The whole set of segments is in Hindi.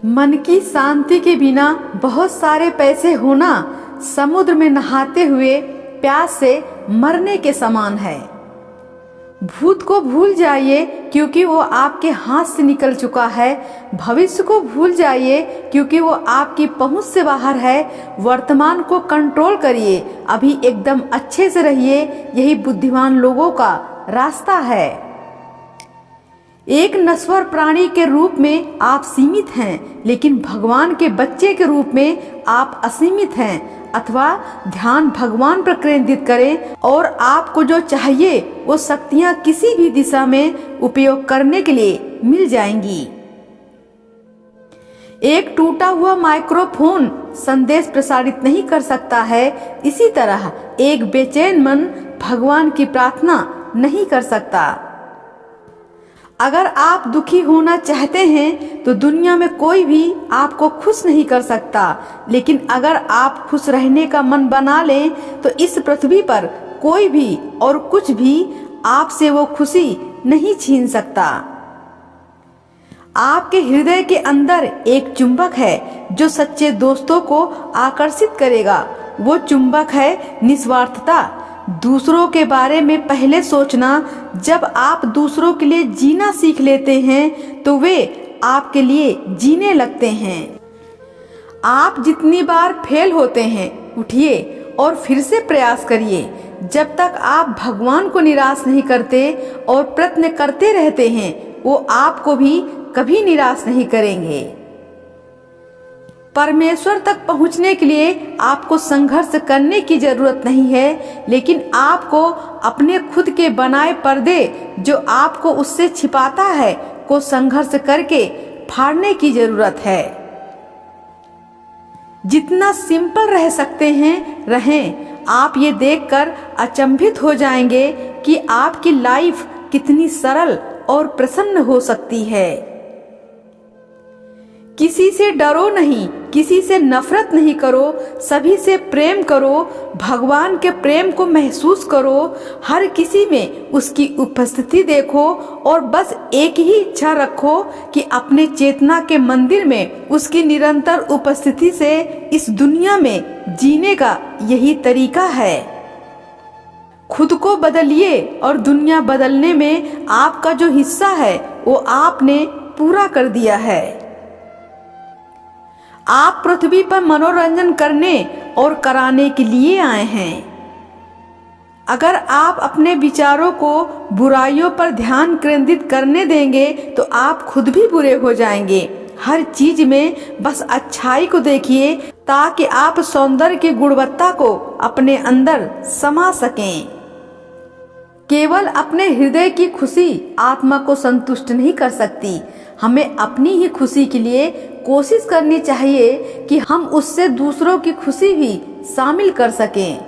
मन की शांति के बिना बहुत सारे पैसे होना समुद्र में नहाते हुए प्यास से मरने के समान है। भूत को भूल जाइए क्योंकि वो आपके हाथ से निकल चुका है। भविष्य को भूल जाइए क्योंकि वो आपकी पहुंच से बाहर है। वर्तमान को कंट्रोल करिए, अभी एकदम अच्छे से रहिए, यही बुद्धिमान लोगों का रास्ता है। एक नश्वर प्राणी के रूप में आप सीमित हैं, लेकिन भगवान के बच्चे के रूप में आप असीमित हैं। अथवा ध्यान भगवान पर केंद्रित करें और आपको जो चाहिए वो शक्तियां किसी भी दिशा में उपयोग करने के लिए मिल जाएंगी। एक टूटा हुआ माइक्रोफोन संदेश प्रसारित नहीं कर सकता है, इसी तरह एक बेचैन मन भगवान की प्रार्थना नहीं कर सकता। अगर आप दुखी होना चाहते हैं तो दुनिया में कोई भी आपको खुश नहीं कर सकता, लेकिन अगर आप खुश रहने का मन बना लें तो इस पृथ्वी पर कोई भी और कुछ भी आपसे वो खुशी नहीं छीन सकता। आपके हृदय के अंदर एक चुंबक है जो सच्चे दोस्तों को आकर्षित करेगा। वो चुंबक है निस्वार्थता। दूसरों के बारे में पहले सोचना। जब आप दूसरों के लिए जीना सीख लेते हैं तो वे आपके लिए जीने लगते हैं। आप जितनी बार फेल होते हैं, उठिए और फिर से प्रयास करिए। जब तक आप भगवान को निराश नहीं करते और प्रयत्न करते रहते हैं, वो आपको भी कभी निराश नहीं करेंगे। परमेश्वर तक पहुंचने के लिए आपको संघर्ष करने की जरूरत नहीं है, लेकिन आपको अपने खुद के बनाए पर्दे जो आपको उससे छिपाता है को संघर्ष करके फाड़ने की जरूरत है। जितना सिंपल रह सकते हैं रहें। आप ये देखकर अचंभित हो जाएंगे कि आपकी लाइफ कितनी सरल और प्रसन्न हो सकती है। किसी से डरो नहीं, किसी से नफरत नहीं करो, सभी से प्रेम करो। भगवान के प्रेम को महसूस करो। हर किसी में उसकी उपस्थिति देखो और बस एक ही इच्छा रखो कि अपने चेतना के मंदिर में उसकी निरंतर उपस्थिति से इस दुनिया में जीने का यही तरीका है। खुद को बदलिए और दुनिया बदलने में आपका जो हिस्सा है वो आपने पूरा कर दिया है। आप पृथ्वी पर मनोरंजन करने और कराने के लिए आए हैं। अगर आप अपने विचारों को बुराइयों पर ध्यान केंद्रित करने देंगे तो आप खुद भी बुरे हो जाएंगे। हर चीज में बस अच्छाई को देखिए ताकि आप सौंदर्य की गुणवत्ता को अपने अंदर समा सकें। केवल अपने हृदय की खुशी आत्मा को संतुष्ट नहीं कर सकती। हमें अपनी ही खुशी के लिए कोशिश करनी चाहिए कि हम उससे दूसरों की खुशी भी शामिल कर सकें।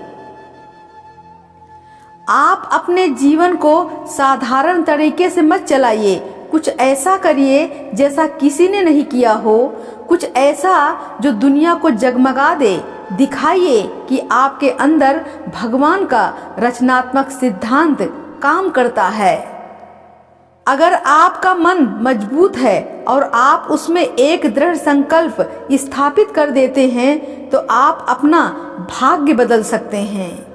आप अपने जीवन को साधारण तरीके से मत चलाइए। कुछ ऐसा करिए जैसा किसी ने नहीं किया हो। कुछ ऐसा जो दुनिया को जगमगा दे। दिखाइए कि आपके अंदर भगवान का रचनात्मक सिद्धांत काम करता है। अगर आपका मन मजबूत है और आप उसमें एक दृढ़ संकल्प स्थापित कर देते हैं तो आप अपना भाग्य बदल सकते हैं।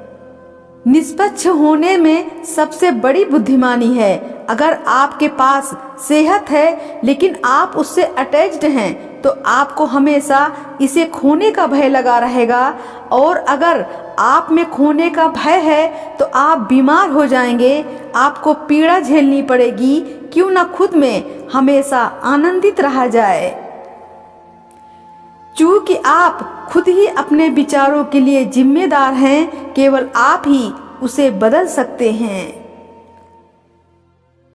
निष्पक्ष होने में सबसे बड़ी बुद्धिमानी है। अगर आपके पास सेहत है लेकिन आप उससे अटैच्ड हैं तो आपको हमेशा इसे खोने का भय लगा रहेगा, और अगर आप में खोने का भय है तो आप बीमार हो जाएंगे। आपको पीड़ा झेलनी पड़ेगी। क्यों ना खुद में हमेशा आनंदित रहा जाए। चूंकि आप खुद ही अपने विचारों के लिए जिम्मेदार हैं, केवल आप ही उसे बदल सकते हैं।